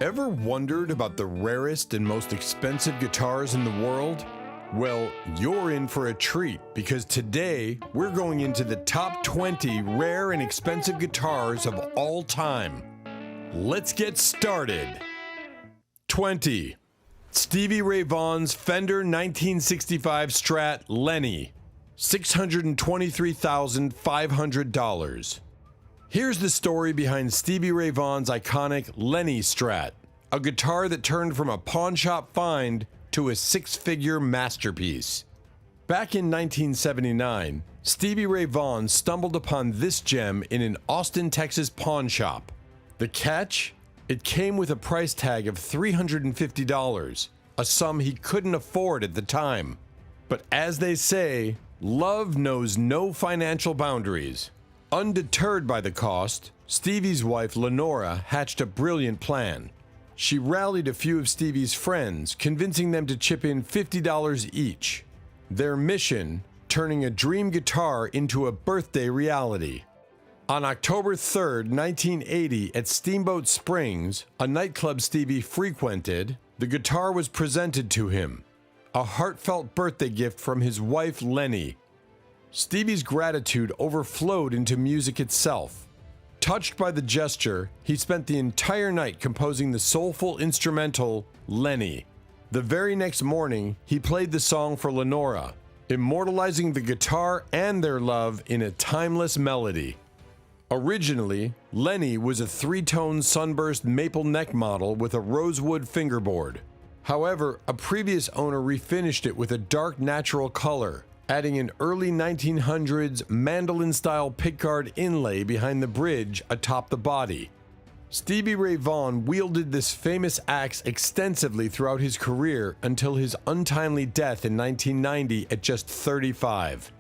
Ever wondered about the rarest and most expensive guitars in the world? Well, you're in for a treat because today we're going into the top 20 rare and expensive guitars of all time. Let's get started. 20. Stevie Ray Vaughan's Fender 1965 Strat Lenny, $623,500. Here's the story behind Stevie Ray Vaughan's iconic Lenny Strat, a guitar that turned from a pawn shop find to a six-figure masterpiece. Back in 1979, Stevie Ray Vaughan stumbled upon this gem in an Austin, Texas pawn shop. The catch? It came with a price tag of $350, a sum he couldn't afford at the time. But as they say, love knows no financial boundaries. Undeterred by the cost, Stevie's wife Lenora hatched a brilliant plan. She rallied a few of Stevie's friends, convincing them to chip in $50 each. Their mission, turning a dream guitar into a birthday reality. On October 3rd, 1980, at Steamboat Springs, a nightclub Stevie frequented, the guitar was presented to him. A heartfelt birthday gift from his wife Lenny. Stevie's gratitude overflowed into music itself. Touched by the gesture, he spent the entire night composing the soulful instrumental Lenny. The very next morning, he played the song for Lenora, immortalizing the guitar and their love in a timeless melody. Originally, Lenny was a three-tone sunburst maple neck model with a rosewood fingerboard. However, a previous owner refinished it with a dark natural color, adding an early 1900s mandolin-style pickguard inlay behind the bridge atop the body. Stevie Ray Vaughan wielded this famous axe extensively throughout his career until his untimely death in 1990 at just 35.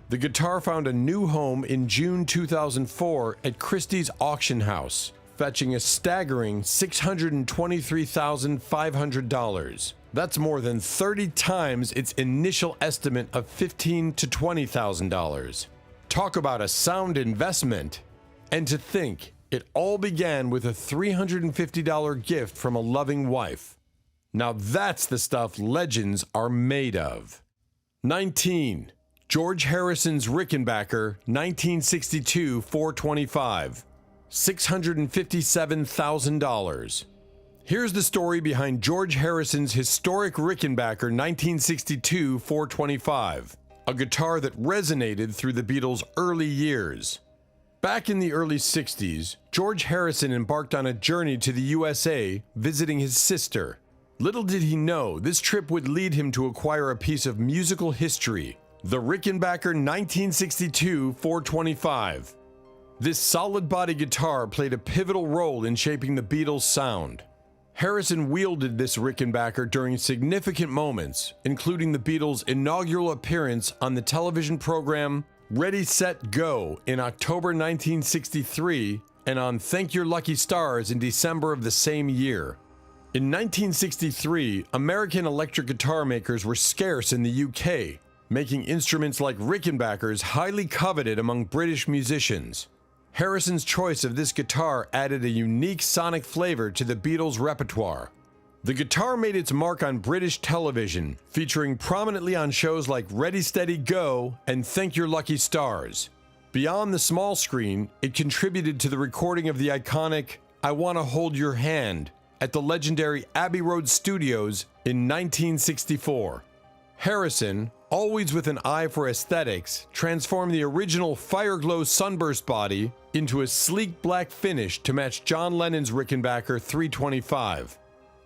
The guitar found a new home in June 2004 at Christie's auction house, fetching a staggering $623,500. That's more than 30 times its initial estimate of $15,000 to $20,000. Talk about a sound investment. And to think, it all began with a $350 gift from a loving wife. Now that's the stuff legends are made of. 19. George Harrison's Rickenbacker 1962 425, $657,000. Here's the story behind George Harrison's historic Rickenbacker 1962 425, a guitar that resonated through the Beatles' early years. Back in the early 60s, George Harrison embarked on a journey to the USA, visiting his sister. Little did he know, this trip would lead him to acquire a piece of musical history, the Rickenbacker 1962 425. This solid body guitar played a pivotal role in shaping the Beatles' sound. Harrison wielded this Rickenbacker during significant moments, including the Beatles' inaugural appearance on the television program Ready, Set, Go in October 1963 and on Thank Your Lucky Stars in December of the same year. In 1963, American electric guitar makers were scarce in the UK, making instruments like Rickenbackers highly coveted among British musicians. Harrison's choice of this guitar added a unique sonic flavor to the Beatles' repertoire. The guitar made its mark on British television, featuring prominently on shows like Ready, Steady, Go and Thank Your Lucky Stars. Beyond the small screen, it contributed to the recording of the iconic I Wanna Hold Your Hand at the legendary Abbey Road Studios in 1964. Harrison, always with an eye for aesthetics, transformed the original Fireglow sunburst body into a sleek black finish to match John Lennon's Rickenbacker 325.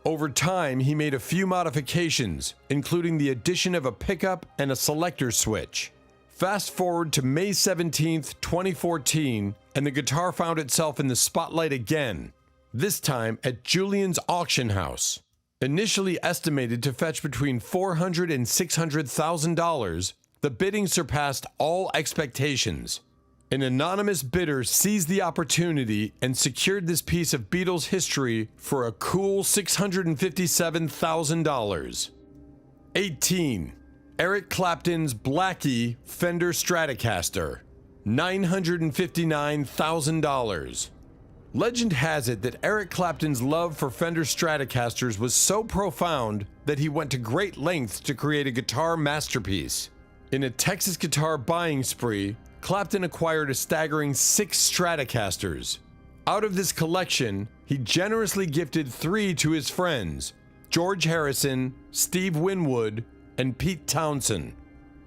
Over time, he made a few modifications, including the addition of a pickup and a selector switch. Fast forward to May 17, 2014, and the guitar found itself in the spotlight again, this time at Julien's auction house. Initially estimated to fetch between $400,000 and $600,000, the bidding surpassed all expectations. An anonymous bidder seized the opportunity and secured this piece of Beatles history for a cool $657,000. 18. Eric Clapton's Blackie Fender Stratocaster, $959,000. Legend has it that Eric Clapton's love for Fender Stratocasters was so profound that he went to great lengths to create a guitar masterpiece. In a Texas guitar buying spree, Clapton acquired a staggering 6 Stratocasters. Out of this collection, he generously gifted 3 to his friends, George Harrison, Steve Winwood, and Pete Townsend.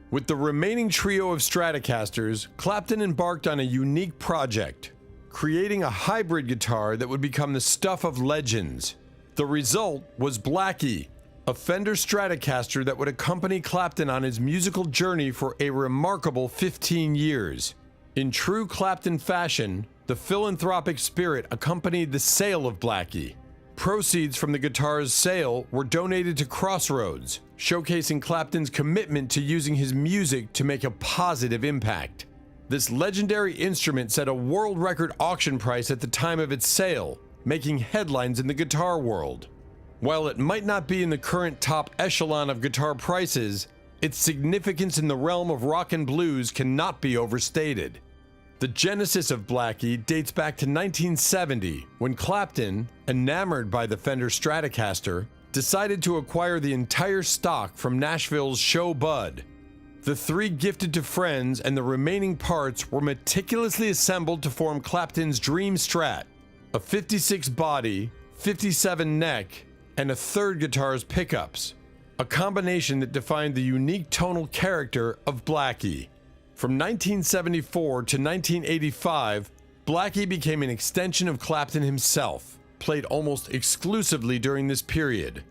With the remaining trio of Stratocasters, Clapton embarked on a unique project, creating a hybrid guitar that would become the stuff of legends. The result was Blackie, a Fender Stratocaster that would accompany Clapton on his musical journey for a remarkable 15 years. In true Clapton fashion, the philanthropic spirit accompanied the sale of Blackie. Proceeds from the guitar's sale were donated to Crossroads, showcasing Clapton's commitment to using his music to make a positive impact. This legendary instrument set a world record auction price at the time of its sale, making headlines in the guitar world. While it might not be in the current top echelon of guitar prices, its significance in the realm of rock and blues cannot be overstated. The genesis of Blackie dates back to 1970, when Clapton, enamored by the Fender Stratocaster, decided to acquire the entire stock from Nashville's Show Bud. The 3 gifted to friends, and the remaining parts were meticulously assembled to form Clapton's dream Strat, a 56 body, 57 neck, and a third guitar's pickups, a combination that defined the unique tonal character of Blackie. From 1974 to 1985, Blackie became an extension of Clapton himself, played almost exclusively during this period.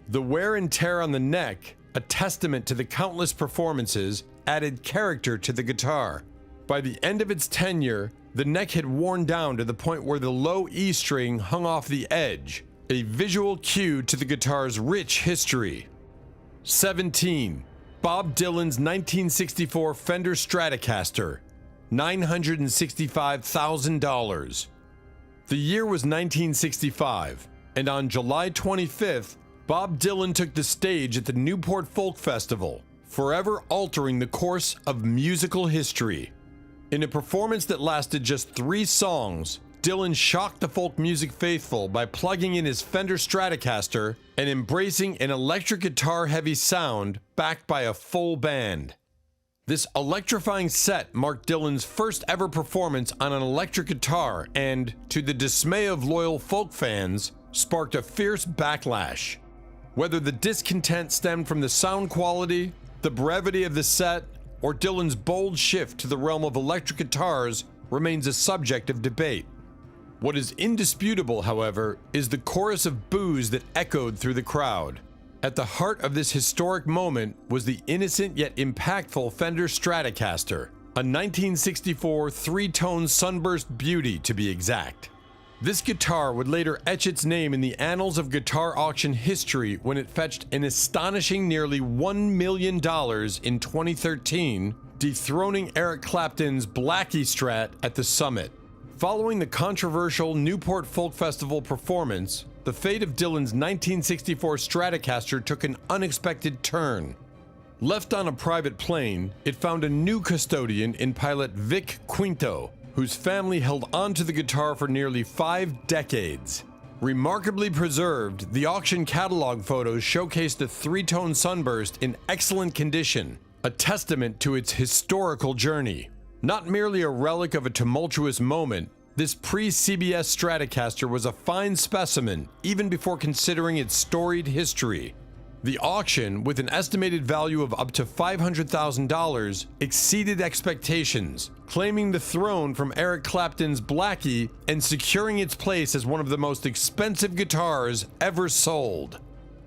The wear and tear on the neck, a testament to the countless performances, added character to the guitar. By the end of its tenure, the neck had worn down to the point where the low E string hung off the edge, a visual cue to the guitar's rich history. 17. Bob Dylan's 1964 Fender Stratocaster, $965,000. The year was 1965, and on July 25th, Bob Dylan took the stage at the Newport Folk Festival, forever altering the course of musical history. In a performance that lasted just 3 songs, Dylan shocked the folk music faithful by plugging in his Fender Stratocaster and embracing an electric guitar-heavy sound backed by a full band. This electrifying set marked Dylan's first ever performance on an electric guitar and, to the dismay of loyal folk fans, sparked a fierce backlash. Whether the discontent stemmed from the sound quality, the brevity of the set, or Dylan's bold shift to the realm of electric guitars remains a subject of debate. What is indisputable, however, is the chorus of boos that echoed through the crowd. At the heart of this historic moment was the innocent yet impactful Fender Stratocaster, a 1964 3-tone sunburst beauty to be exact. This guitar would later etch its name in the annals of guitar auction history when it fetched an astonishing nearly $1 million in 2013, dethroning Eric Clapton's Blackie Strat at the summit. Following the controversial Newport Folk Festival performance, the fate of Dylan's 1964 Stratocaster took an unexpected turn. Left on a private plane, it found a new custodian in pilot Vic Quinto, whose family held onto the guitar for nearly 5 decades. Remarkably preserved, the auction catalog photos showcased a 3-tone sunburst in excellent condition, a testament to its historical journey. Not merely a relic of a tumultuous moment, this pre-CBS Stratocaster was a fine specimen even before considering its storied history. The auction, with an estimated value of up to $500,000, exceeded expectations, claiming the throne from Eric Clapton's Blackie and securing its place as one of the most expensive guitars ever sold.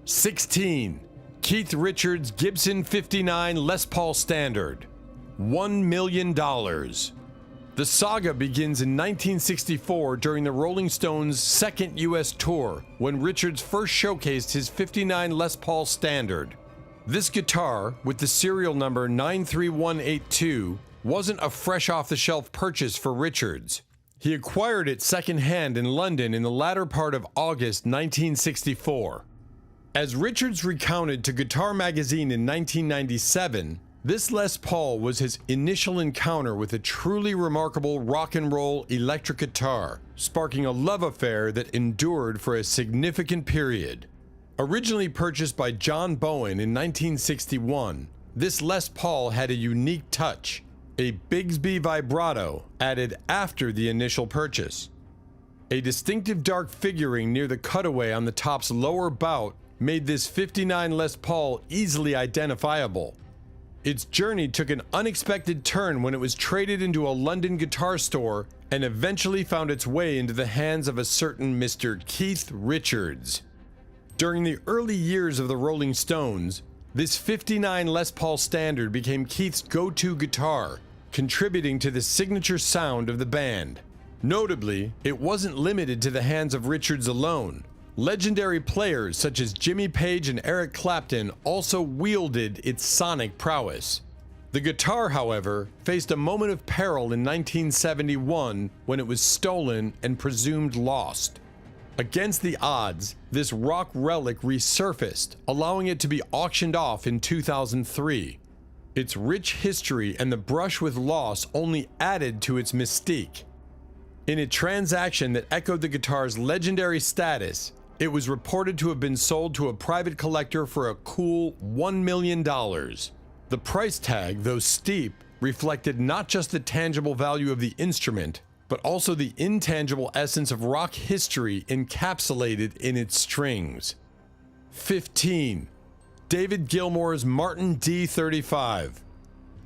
16. Keith Richards' Gibson 59 Les Paul Standard, $1 million. The saga begins in 1964 during the Rolling Stones' second U.S. tour, when Richards first showcased his 59 Les Paul Standard. This guitar, with the serial number 93182, wasn't a fresh-off-the-shelf purchase for Richards. He acquired it secondhand in London in the latter part of August 1964. As Richards recounted to Guitar Magazine in 1997, This Les Paul was his initial encounter with a truly remarkable rock and roll electric guitar, sparking a love affair that endured for a significant period. Originally purchased by John Bowen in 1961, this Les Paul had a unique touch, a Bigsby vibrato added after the initial purchase. A distinctive dark figuring near the cutaway on the top's lower bout made this '59 Les Paul easily identifiable. Its journey took an unexpected turn when it was traded into a London guitar store and eventually found its way into the hands of a certain Mr. Keith Richards. During the early years of the Rolling Stones, this '59 Les Paul Standard became Keith's go-to guitar, contributing to the signature sound of the band. Notably, it wasn't limited to the hands of Richards alone. Legendary players such as Jimmy Page and Eric Clapton also wielded its sonic prowess. The guitar, however, faced a moment of peril in 1971 when it was stolen and presumed lost. Against the odds, this rock relic resurfaced, allowing it to be auctioned off in 2003. Its rich history and the brush with loss only added to its mystique. In a transaction that echoed the guitar's legendary status, it was reported to have been sold to a private collector for a cool $1 million. The price tag, though steep, reflected not just the tangible value of the instrument, but also the intangible essence of rock history encapsulated in its strings. 15. David Gilmour's Martin D35,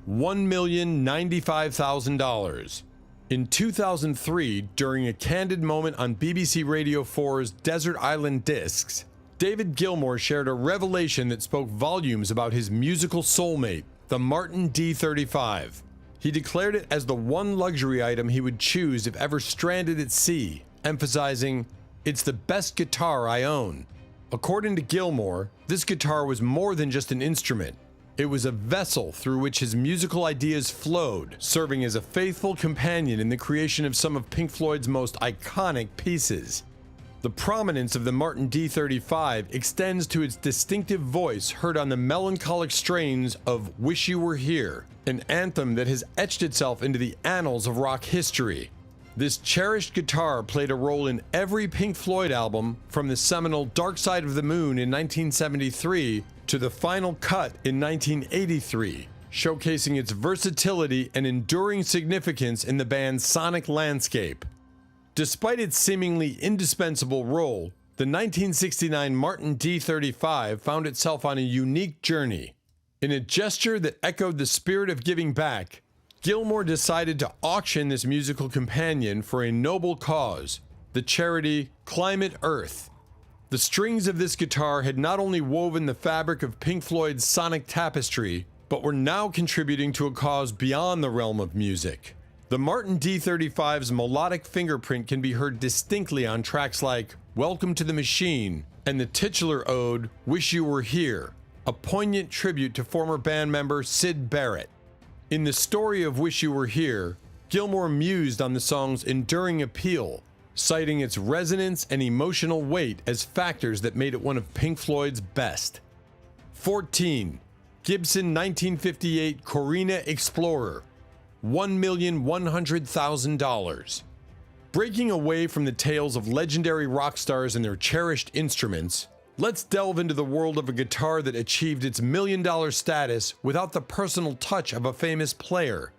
$1,095,000. In 2003, during a candid moment on BBC Radio 4's Desert Island Discs, David Gilmour shared a revelation that spoke volumes about his musical soulmate, the Martin D35. He declared it as the one luxury item he would choose if ever stranded at sea, emphasizing, "It's the best guitar I own." According to Gilmour, this guitar was more than just an instrument. It was a vessel through which his musical ideas flowed, serving as a faithful companion in the creation of some of Pink Floyd's most iconic pieces. The prominence of the Martin D35 extends to its distinctive voice heard on the melancholic strains of "Wish You Were Here," an anthem that has etched itself into the annals of rock history. This cherished guitar played a role in every Pink Floyd album, from the seminal Dark Side of the Moon in 1973 to the Final Cut in 1983, showcasing its versatility and enduring significance in the band's sonic landscape. Despite its seemingly indispensable role, the 1969 Martin D35 found itself on a unique journey. In a gesture that echoed the spirit of giving back, Gilmour decided to auction this musical companion for a noble cause, the charity Climate Earth. The strings of this guitar had not only woven the fabric of Pink Floyd's sonic tapestry, but were now contributing to a cause beyond the realm of music. The Martin D35's melodic fingerprint can be heard distinctly on tracks like "Welcome to the Machine" and the titular ode "Wish You Were Here," a poignant tribute to former band member Syd Barrett. In the story of "Wish You Were Here," Gilmour mused on the song's enduring appeal, citing its resonance and emotional weight as factors that made it one of Pink Floyd's best. 14. Gibson 1958 Corina Explorer, $1,100,000. Breaking away from the tales of legendary rock stars and their cherished instruments, let's delve into the world of a guitar that achieved its million-dollar status without the personal touch of a famous player.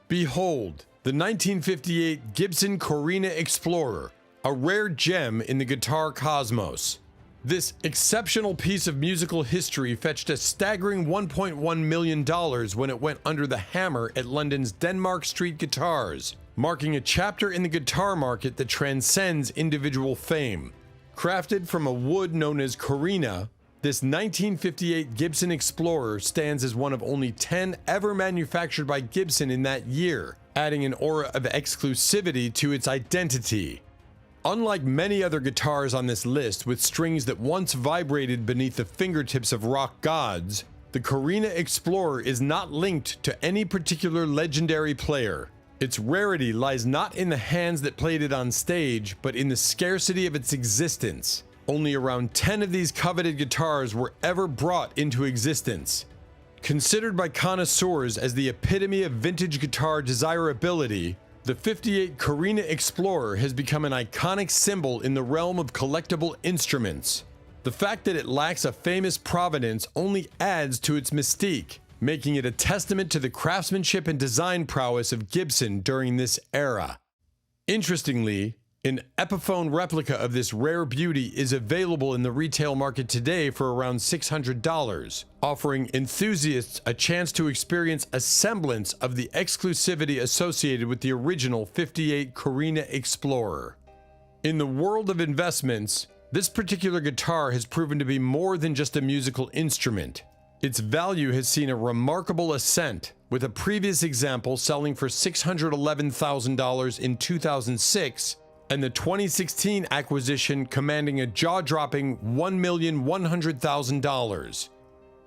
Behold, the 1958 Gibson Corina Explorer, a rare gem in the guitar cosmos. This exceptional piece of musical history fetched a staggering $1.1 million when it went under the hammer at London's Denmark Street Guitars, marking a chapter in the guitar market that transcends individual fame. Crafted from a wood known as Corina, this 1958 Gibson Explorer stands as one of only 10 ever manufactured by Gibson in that year, adding an aura of exclusivity to its identity. Unlike many other guitars on this list with strings that once vibrated beneath the fingertips of rock gods, the Corina Explorer is not linked to any particular legendary player. Its rarity lies not in the hands that played it on stage, but in the scarcity of its existence. Only around 10 of these coveted guitars were ever brought into existence. Considered by connoisseurs as the epitome of vintage guitar desirability, the '58 Corina Explorer has become an iconic symbol in the realm of collectible instruments. The fact that it lacks a famous provenance only adds to its mystique, making it a testament to the craftsmanship and design prowess of Gibson during this era. Interestingly, an Epiphone replica of this rare beauty is available in the retail market today for around $600, offering enthusiasts a chance to experience a semblance of the exclusivity associated with the original '58 Corina Explorer. In the world of investments, this particular guitar has proven to be more than just a musical instrument. Its value has seen a remarkable ascent, with a previous example selling for $611,000 in 2006, and the 2016 acquisition commanding a jaw-dropping $1,100,000.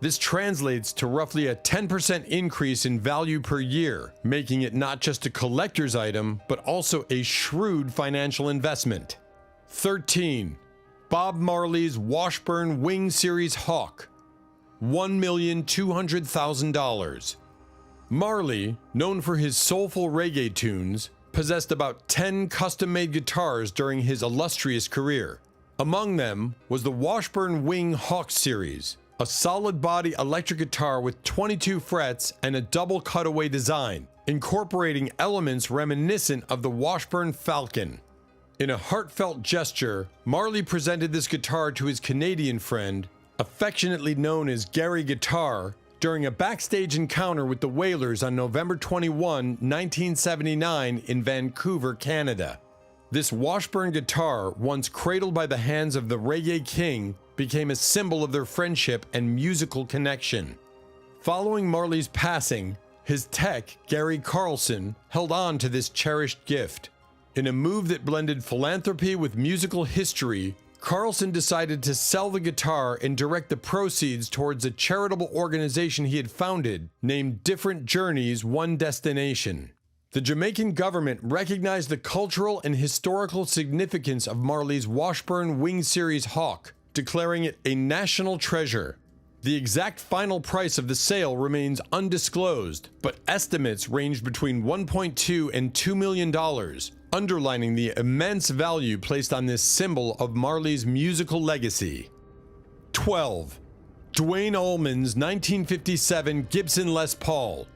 This translates to roughly a 10% increase in value per year, making it not just a collector's item, but also a shrewd financial investment. 13. Bob Marley's Washburn Wing Series Hawk, $1,200,000. Marley, known for his soulful reggae tunes, possessed about 10 custom-made guitars during his illustrious career. Among them was the Washburn Wing Hawk series, a solid-body electric guitar with 22 frets and a double cutaway design, incorporating elements reminiscent of the Washburn Falcon. In a heartfelt gesture, Marley presented this guitar to his Canadian friend, affectionately known as Gary Guitar, during a backstage encounter with the Wailers on November 21, 1979 in Vancouver, Canada. This Washburn guitar, once cradled by the hands of the Reggae King, became a symbol of their friendship and musical connection. Following Marley's passing, his tech, Gary Carlson, held on to this cherished gift. In a move that blended philanthropy with musical history, Carlson decided to sell the guitar and direct the proceeds towards a charitable organization he had founded named Different Journeys, One Destination. The Jamaican government recognized the cultural and historical significance of Marley's Washburn Wing Series Hawk, declaring it a national treasure. The exact final price of the sale remains undisclosed, but estimates ranged between $1.2 and $2 million, underlining the immense value placed on this symbol of Marley's musical legacy. 12. Dwayne Almans' 1957 Gibson Les Paul,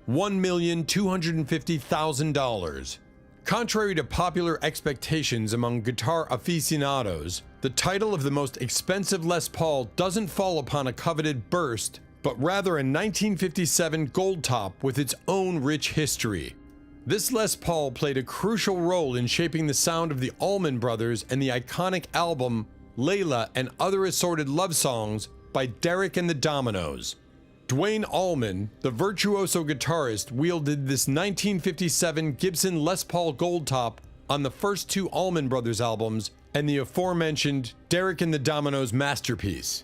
$1,250,000. Contrary to popular expectations among guitar aficionados, the title of the most expensive Les Paul doesn't fall upon a coveted burst, but rather a 1957 gold top with its own rich history. This Les Paul played a crucial role in shaping the sound of the Allman Brothers and the iconic album Layla and Other Assorted Love Songs by Derek and the Dominoes. Dwayne Allman, the virtuoso guitarist, wielded this 1957 Gibson Les Paul Gold Top on the first two Allman Brothers albums and the aforementioned Derek and the Dominoes masterpiece.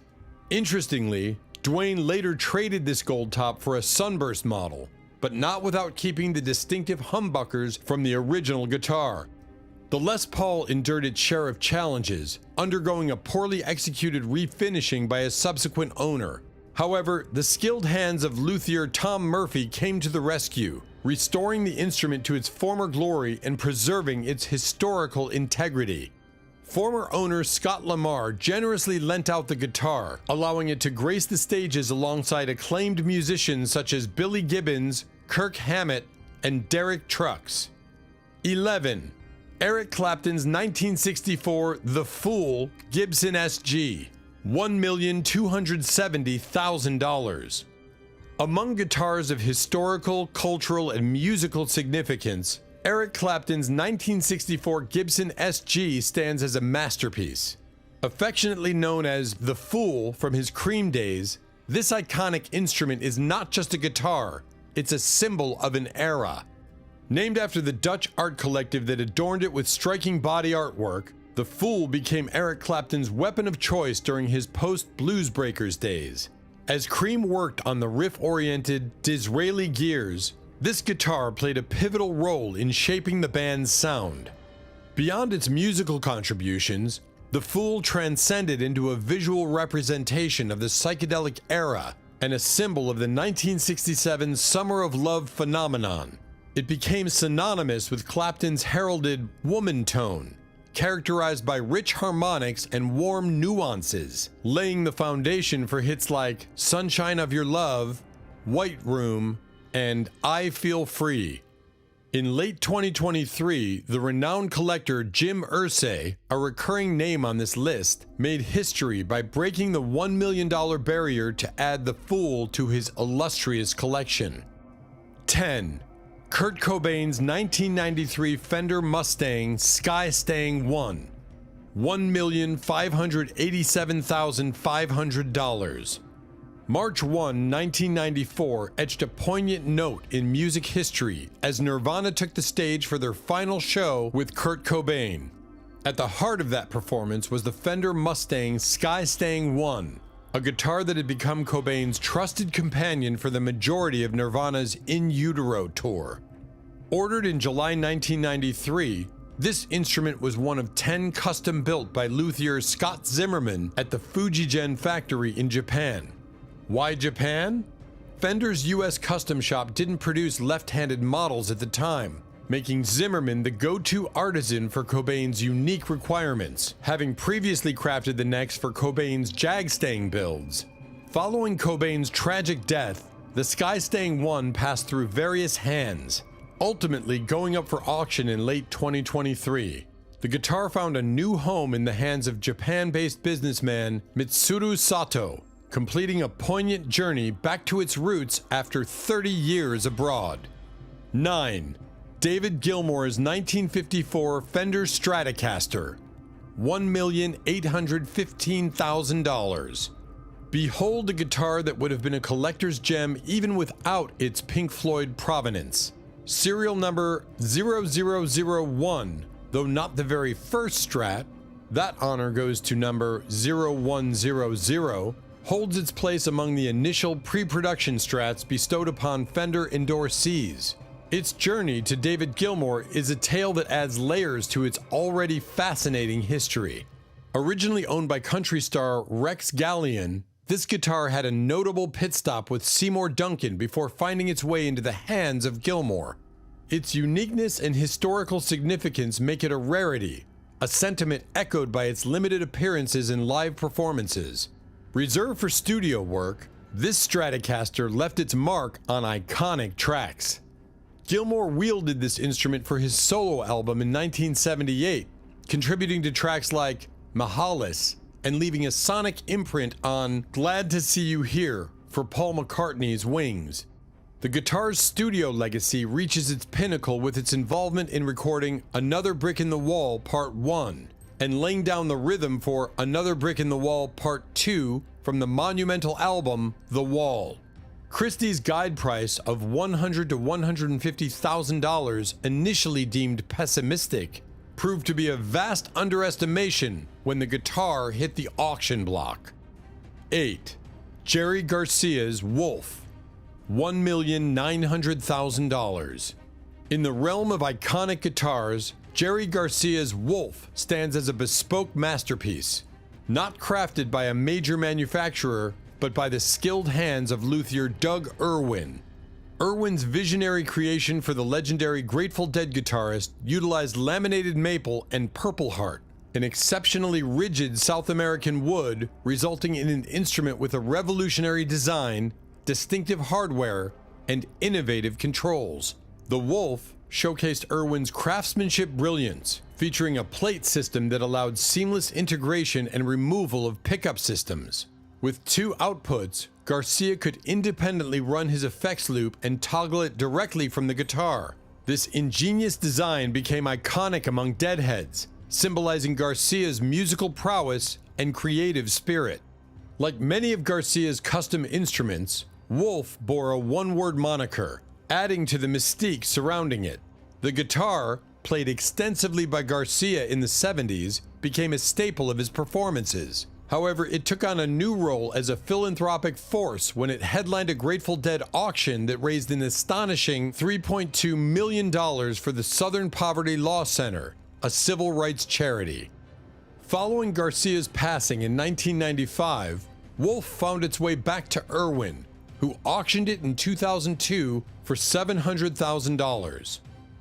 Interestingly, Dwayne later traded this gold top for a Sunburst model, but not without keeping the distinctive humbuckers from the original guitar. The Les Paul endured its share of challenges, undergoing a poorly executed refinishing by a subsequent owner. However, the skilled hands of luthier Tom Murphy came to the rescue, restoring the instrument to its former glory and preserving its historical integrity. Former owner Scott Lamar generously lent out the guitar, allowing it to grace the stages alongside acclaimed musicians such as Billy Gibbons, Kirk Hammett, and Derek Trucks. 11. Eric Clapton's 1964 The Fool Gibson SG, $1,270,000. Among guitars of historical, cultural, and musical significance, Eric Clapton's 1964 Gibson SG stands as a masterpiece. Affectionately known as The Fool from his Cream days, this iconic instrument is not just a guitar, it's a symbol of an era. Named after the Dutch art collective that adorned it with striking body artwork, The Fool became Eric Clapton's weapon of choice during his post-Blues Breakers days. As Cream worked on the riff-oriented Disraeli gears, this guitar played a pivotal role in shaping the band's sound. Beyond its musical contributions, The Fool transcended into a visual representation of the psychedelic era, and a symbol of the 1967 Summer of Love phenomenon. It became synonymous with Clapton's heralded woman tone, characterized by rich harmonics and warm nuances, laying the foundation for hits like Sunshine of Your Love, White Room, and I Feel Free. In late 2023, the renowned collector Jim Irsay, a recurring name on this list, made history by breaking the $1 million barrier to add the Fool to his illustrious collection. 10. Kurt Cobain's 1993 Fender Mustang Sky Stang 1, $1,587,500. March 1, 1994 etched a poignant note in music history as Nirvana took the stage for their final show with Kurt Cobain. At the heart of that performance was the Fender Mustang Sky Stang 1, a guitar that had become Cobain's trusted companion for the majority of Nirvana's In Utero tour. Ordered in July 1993, this instrument was one of 10 custom-built by luthier Scott Zimmerman at the Fujigen factory in Japan. Why Japan? Fender's US custom shop didn't produce left-handed models at the time, making Zimmerman the go-to artisan for Cobain's unique requirements, having previously crafted the necks for Cobain's Jag Stang builds. Following Cobain's tragic death, the Sky Stang 1 passed through various hands, ultimately going up for auction in late 2023. The guitar found a new home in the hands of Japan-based businessman Mitsuru Sato, completing a poignant journey back to its roots after 30 years abroad. 9. David Gilmore's 1954 Fender Stratocaster, $1,815,000. Behold a guitar that would have been a collector's gem even without its Pink Floyd provenance. Serial number 0001, though not the very first Strat, that honor goes to number 0100, holds its place among the initial pre-production Strats bestowed upon Fender endorsees. Its journey to David Gilmour is a tale that adds layers to its already fascinating history. Originally owned by country star Rex Gallion, this guitar had a notable pit stop with Seymour Duncan before finding its way into the hands of Gilmour. Its uniqueness and historical significance make it a rarity, a sentiment echoed by its limited appearances in live performances. Reserved for studio work, this Stratocaster left its mark on iconic tracks. Gilmour wielded this instrument for his solo album in 1978, contributing to tracks like Marleys and leaving a sonic imprint on Glad to See You Here for Paul McCartney's Wings. The guitar's studio legacy reaches its pinnacle with its involvement in recording Another Brick in the Wall Part 1 and laying down the rhythm for Another Brick in the Wall Part 2 from the monumental album The Wall. Christie's guide price of $100,000 to $150,000, initially deemed pessimistic, proved to be a vast underestimation when the guitar hit the auction block. 8. Jerry Garcia's Wolf, $1,900,000. In the realm of iconic guitars, Jerry Garcia's Wolf stands as a bespoke masterpiece, not crafted by a major manufacturer, but by the skilled hands of luthier Doug Irwin. Irwin's visionary creation for the legendary Grateful Dead guitarist utilized laminated maple and Purple Heart, an exceptionally rigid South American wood, resulting in an instrument with a revolutionary design, distinctive hardware, and innovative controls. The Wolf showcased Irwin's craftsmanship brilliance, featuring a plate system that allowed seamless integration and removal of pickup systems. With two outputs, Garcia could independently run his effects loop and toggle it directly from the guitar. This ingenious design became iconic among Deadheads, symbolizing Garcia's musical prowess and creative spirit. Like many of Garcia's custom instruments, Wolf bore a one-word moniker, adding to the mystique surrounding it. The guitar, played extensively by Garcia in the 70s, became a staple of his performances. However, it took on a new role as a philanthropic force when it headlined a Grateful Dead auction that raised an astonishing $3.2 million for the Southern Poverty Law Center, a civil rights charity. Following Garcia's passing in 1995, Wolf found its way back to Irwin, who auctioned it in 2002 for $700,000.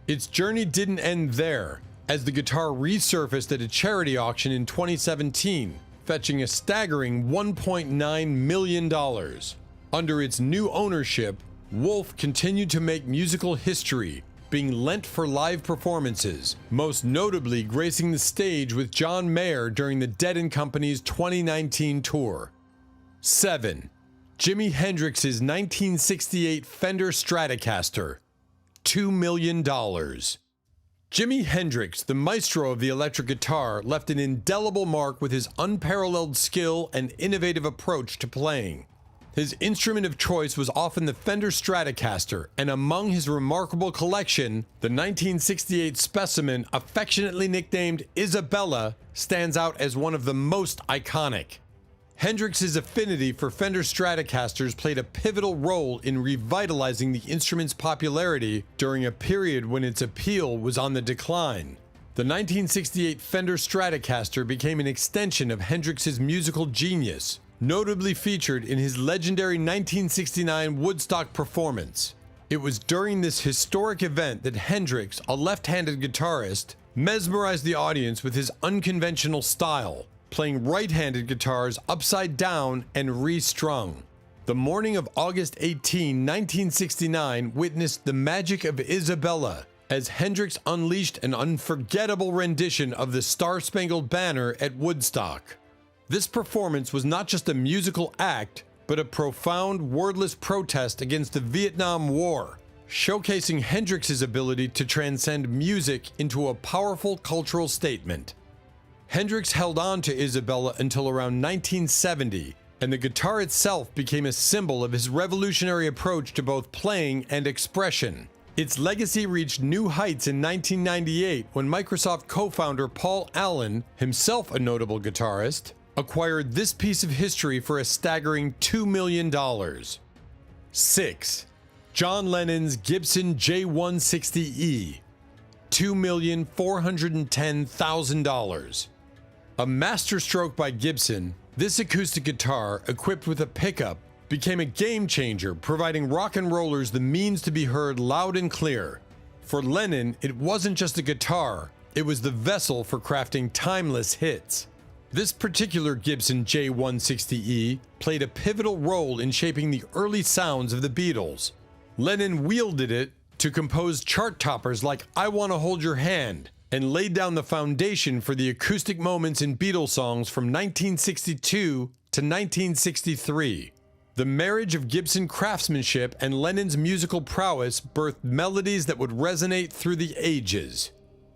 Its journey didn't end there, as the guitar resurfaced at a charity auction in 2017, fetching a staggering $1.9 million. Under its new ownership, Wolf continued to make musical history, being lent for live performances, most notably gracing the stage with John Mayer during the Dead & Company's 2019 tour. 7. Jimi Hendrix's 1968 Fender Stratocaster, $2 million. Jimi Hendrix, the maestro of the electric guitar, left an indelible mark with his unparalleled skill and innovative approach to playing. His instrument of choice was often the Fender Stratocaster, and among his remarkable collection, the 1968 specimen, affectionately nicknamed Isabella, stands out as one of the most iconic. Hendrix's affinity for Fender Stratocasters played a pivotal role in revitalizing the instrument's popularity during a period when its appeal was on the decline. The 1968 Fender Stratocaster became an extension of Hendrix's musical genius, notably featured in his legendary 1969 Woodstock performance. It was during this historic event that Hendrix, a left-handed guitarist, mesmerized the audience with his unconventional style, playing right-handed guitars upside down and restrung. The morning of August 18, 1969 witnessed the magic of Isabella, as Hendrix unleashed an unforgettable rendition of the Star-Spangled Banner at Woodstock. This performance was not just a musical act, but a profound, wordless protest against the Vietnam War, showcasing Hendrix's ability to transcend music into a powerful cultural statement. Hendrix held on to Isabella until around 1970, and the guitar itself became a symbol of his revolutionary approach to both playing and expression. Its legacy reached new heights in 1998 when Microsoft co-founder Paul Allen, himself a notable guitarist, acquired this piece of history for a staggering $2 million. 6. John Lennon's Gibson J160E, $2,410,000. A masterstroke by Gibson, this acoustic guitar, equipped with a pickup, became a game changer, providing rock and rollers the means to be heard loud and clear. For Lennon, it wasn't just a guitar, it was the vessel for crafting timeless hits. This particular Gibson J160E played a pivotal role in shaping the early sounds of the Beatles. Lennon wielded it to compose chart toppers like I Wanna Hold Your Hand, and laid down the foundation for the acoustic moments in Beatles songs from 1962 to 1963. The marriage of Gibson craftsmanship and Lennon's musical prowess birthed melodies that would resonate through the ages.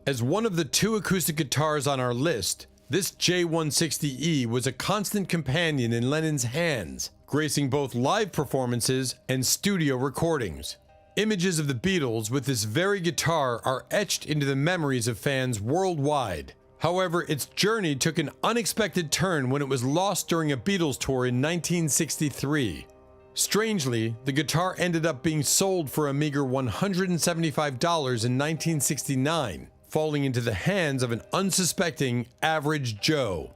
As one of the two acoustic guitars on our list, this J160E was a constant companion in Lennon's hands, gracing both live performances and studio recordings. Images of the Beatles with this very guitar are etched into the memories of fans worldwide. However, its journey took an unexpected turn when it was lost during a Beatles tour in 1963. Strangely, the guitar ended up being sold for a meager $175 in 1969, falling into the hands of an unsuspecting average Joe.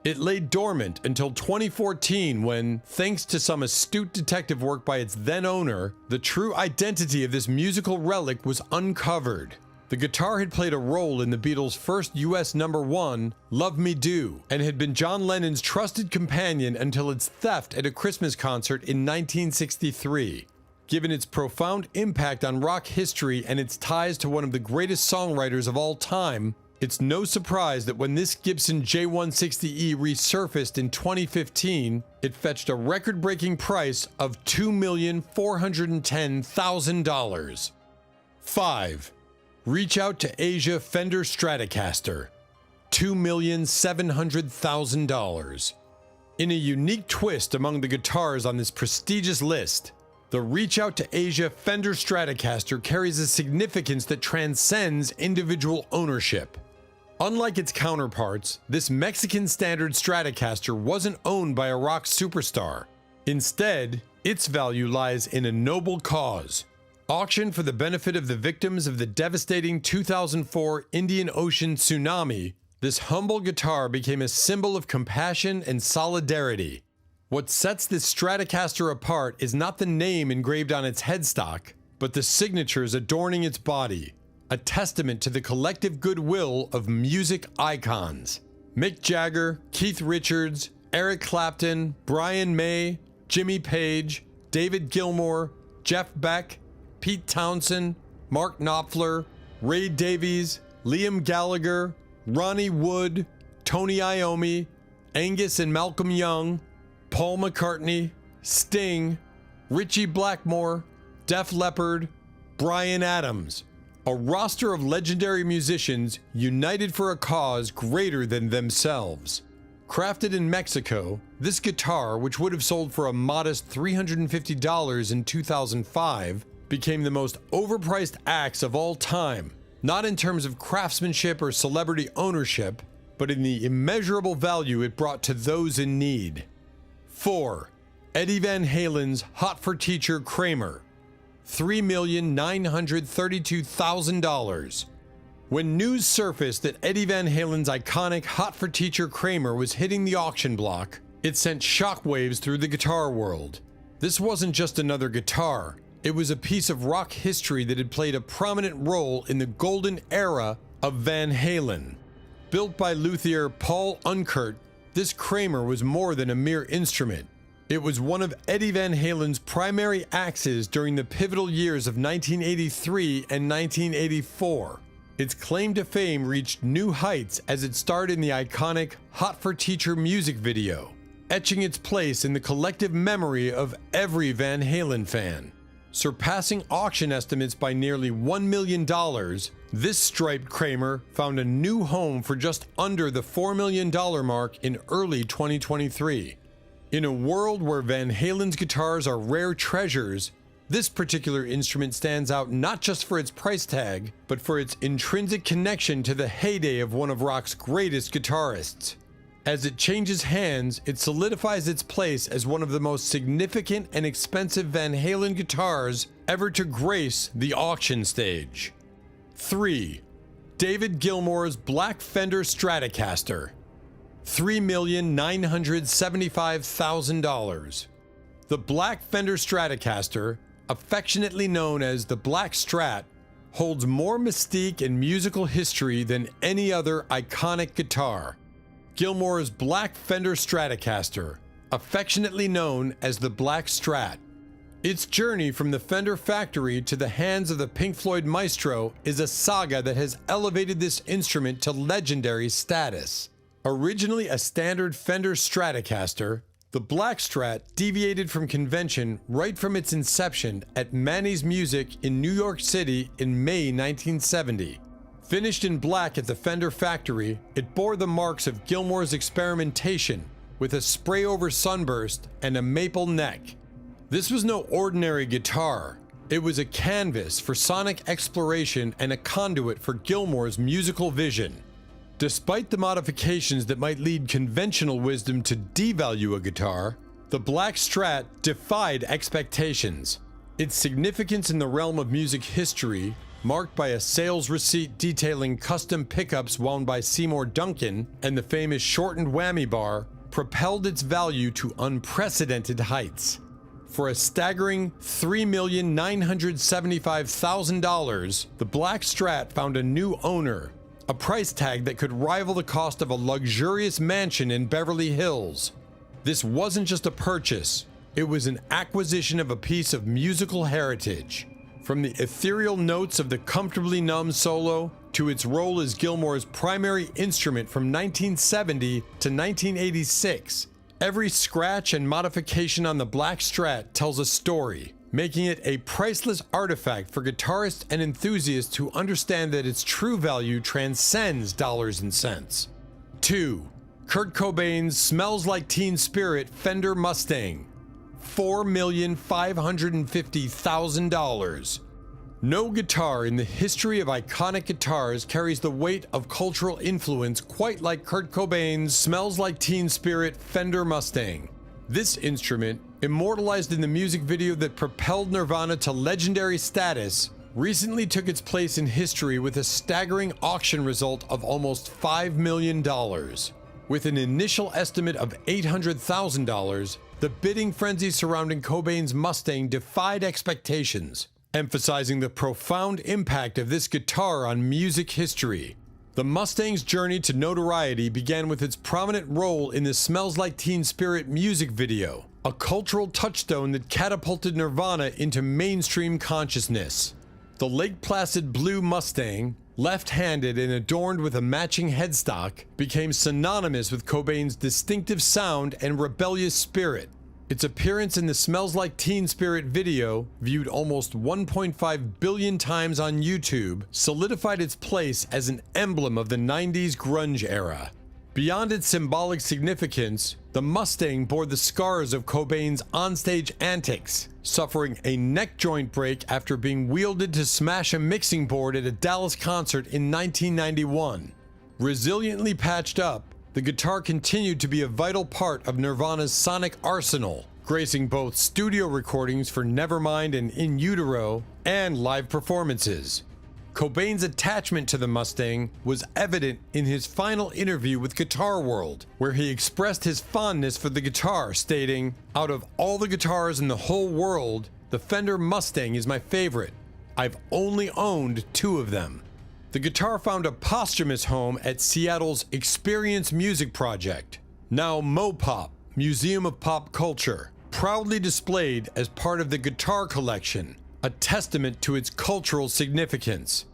It lay dormant until 2014 when, thanks to some astute detective work by its then owner, the true identity of this musical relic was uncovered. The guitar had played a role in the Beatles' first US #1, Love Me Do, and had been John Lennon's trusted companion until its theft at a Christmas concert in 1963. Given its profound impact on rock history and its ties to one of the greatest songwriters of all time, it's no surprise that when this Gibson J160E resurfaced in 2015, it fetched a record-breaking price of $2,410,000. 5. Reach Out to Asia Fender Stratocaster, $2,700,000. In a unique twist among the guitars on this prestigious list, the Reach Out to Asia Fender Stratocaster carries a significance that transcends individual ownership. Unlike its counterparts, this Mexican standard Stratocaster wasn't owned by a rock superstar. Instead, its value lies in a noble cause. Auctioned for the benefit of the victims of the devastating 2004 Indian Ocean tsunami, this humble guitar became a symbol of compassion and solidarity. What sets this Stratocaster apart is not the name engraved on its headstock, but the signatures adorning its body, a testament to the collective goodwill of music icons. Mick Jagger, Keith Richards, Eric Clapton, Brian May, Jimmy Page, David Gilmour, Jeff Beck, Pete Townsend, Mark Knopfler, Ray Davies, Liam Gallagher, Ronnie Wood, Tony Iommi, Angus and Malcolm Young, Paul McCartney, Sting, Ritchie Blackmore, Def Leppard, Bryan Adams, a roster of legendary musicians united for a cause greater than themselves. Crafted in Mexico, this guitar, which would have sold for a modest $350 in 2005, became the most overpriced axe of all time, not in terms of craftsmanship or celebrity ownership, but in the immeasurable value it brought to those in need. 4. Eddie Van Halen's Hot for Teacher Kramer, $3,932,000. When news surfaced that Eddie Van Halen's iconic Hot for Teacher Kramer was hitting the auction block, it sent shockwaves through the guitar world. This wasn't just another guitar, it was a piece of rock history that had played a prominent role in the golden era of Van Halen. Built by luthier Paul Unkert, this Kramer was more than a mere instrument. It was one of Eddie Van Halen's primary axes during the pivotal years of 1983 and 1984. Its claim to fame reached new heights as it starred in the iconic Hot for Teacher music video, etching its place in the collective memory of every Van Halen fan. Surpassing auction estimates by nearly $1 million, this striped Kramer found a new home for just under the $4 million mark in early 2023. In a world where Van Halen's guitars are rare treasures, this particular instrument stands out not just for its price tag, but for its intrinsic connection to the heyday of one of rock's greatest guitarists. As it changes hands, it solidifies its place as one of the most significant and expensive Van Halen guitars ever to grace the auction stage. 3. David Gilmour's Black Fender Stratocaster, $3,975,000. The Black Fender Stratocaster, affectionately known as the Black Strat, holds more mystique and musical history than any other iconic guitar. Gilmore's Black Fender Stratocaster, affectionately known as the Black Strat. Its journey from the Fender factory to the hands of the Pink Floyd maestro is a saga that has elevated this instrument to legendary status. Originally a standard Fender Stratocaster, the Black Strat deviated from convention right from its inception at Manny's Music in New York City in May 1970. Finished in black at the Fender factory, it bore the marks of Gilmore's experimentation with a spray-over sunburst and a maple neck. This was no ordinary guitar. It was a canvas for sonic exploration and a conduit for Gilmore's musical vision. Despite the modifications that might lead conventional wisdom to devalue a guitar, the Black Strat defied expectations. Its significance in the realm of music history, marked by a sales receipt detailing custom pickups wound by Seymour Duncan and the famous shortened whammy bar, propelled its value to unprecedented heights. For a staggering $3,975,000, the Black Strat found a new owner, a price tag that could rival the cost of a luxurious mansion in Beverly Hills. This wasn't just a purchase, it was an acquisition of a piece of musical heritage. From the ethereal notes of the Comfortably Numb solo to its role as Gilmore's primary instrument from 1970 to 1986, every scratch and modification on the Black Strat tells a story, making it a priceless artifact for guitarists and enthusiasts who understand that its true value transcends dollars and cents. 2. Kurt Cobain's Smells Like Teen Spirit Fender Mustang, $4,550,000. No guitar in the history of iconic guitars carries the weight of cultural influence quite like Kurt Cobain's Smells Like Teen Spirit Fender Mustang. This instrument, immortalized in the music video that propelled Nirvana to legendary status, recently took its place in history with a staggering auction result of almost $5 million. With an initial estimate of $800,000, the bidding frenzy surrounding Cobain's Mustang defied expectations, emphasizing the profound impact of this guitar on music history. The Mustang's journey to notoriety began with its prominent role in the Smells Like Teen Spirit music video, a cultural touchstone that catapulted Nirvana into mainstream consciousness. The Lake Placid blue Mustang, left-handed and adorned with a matching headstock, became synonymous with Cobain's distinctive sound and rebellious spirit. Its appearance in the Smells Like Teen Spirit video, viewed almost 1.5 billion times on YouTube, solidified its place as an emblem of the 90s grunge era. Beyond its symbolic significance, the Mustang bore the scars of Cobain's onstage antics, suffering a neck joint break after being wielded to smash a mixing board at a Dallas concert in 1991. Resiliently patched up, the guitar continued to be a vital part of Nirvana's sonic arsenal, gracing both studio recordings for Nevermind and In Utero and live performances. Cobain's attachment to the Mustang was evident in his final interview with Guitar World, where he expressed his fondness for the guitar, stating, "Out of all the guitars in the whole world, the Fender Mustang is my favorite. I've only owned 2 of them." The guitar found a posthumous home at Seattle's Experience Music Project, now Mopop, Museum of Pop Culture, proudly displayed as part of the guitar collection, a testament to its cultural significance.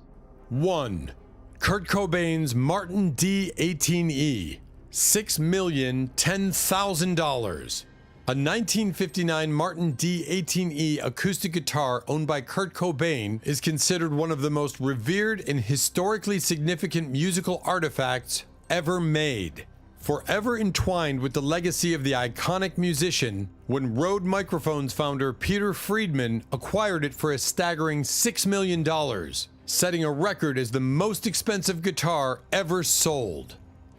1. Kurt Cobain's Martin D18E, $6,010,000. A 1959 Martin D18E acoustic guitar owned by Kurt Cobain is considered one of the most revered and historically significant musical artifacts ever made. Forever entwined with the legacy of the iconic musician, when Rode Microphones founder Peter Friedman acquired it for a staggering $6 million, setting a record as the most expensive guitar ever sold.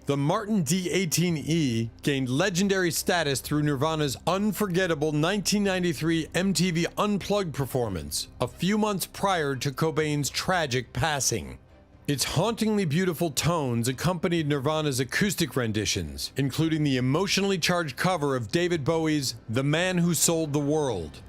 The Martin D18E gained legendary status through Nirvana's unforgettable 1993 MTV Unplugged performance, a few months prior to Cobain's tragic passing. Its hauntingly beautiful tones accompanied Nirvana's acoustic renditions, including the emotionally charged cover of David Bowie's The Man Who Sold the World.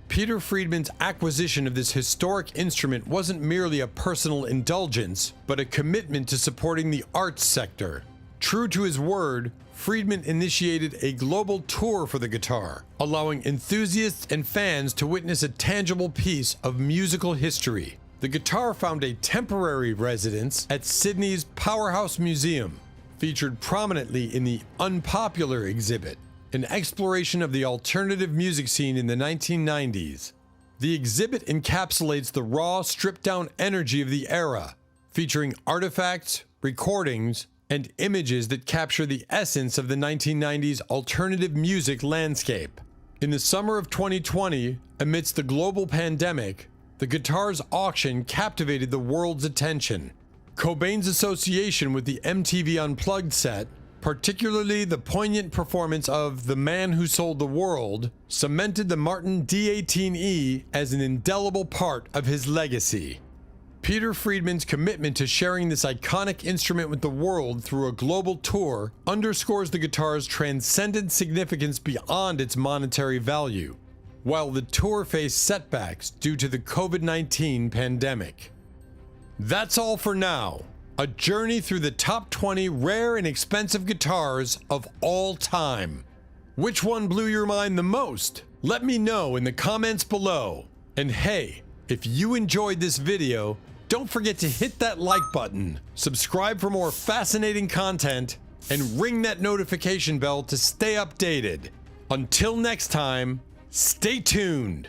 Peter Friedman's acquisition of this historic instrument wasn't merely a personal indulgence, but a commitment to supporting the arts sector. True to his word, Friedman initiated a global tour for the guitar, allowing enthusiasts and fans to witness a tangible piece of musical history. The guitar found a temporary residence at Sydney's Powerhouse Museum, featured prominently in the Unpopular exhibit, an exploration of the alternative music scene in the 1990s. The exhibit encapsulates the raw, stripped-down energy of the era, featuring artifacts, recordings, and images that capture the essence of the 1990s alternative music landscape. In the summer of 2020, amidst the global pandemic, the guitar's auction captivated the world's attention. Cobain's association with the MTV Unplugged set, particularly the poignant performance of The Man Who Sold the World, cemented the Martin D18E as an indelible part of his legacy. Peter Friedman's commitment to sharing this iconic instrument with the world through a global tour underscores the guitar's transcendent significance beyond its monetary value, while the tour faced setbacks due to the COVID-19 pandemic. That's all for now. A journey through the top 20 rare and expensive guitars of all time. Which one blew your mind the most? Let me know in the comments below. And hey, if you enjoyed this video, don't forget to hit that like button, subscribe for more fascinating content, and ring that notification bell to stay updated. Until next time, stay tuned.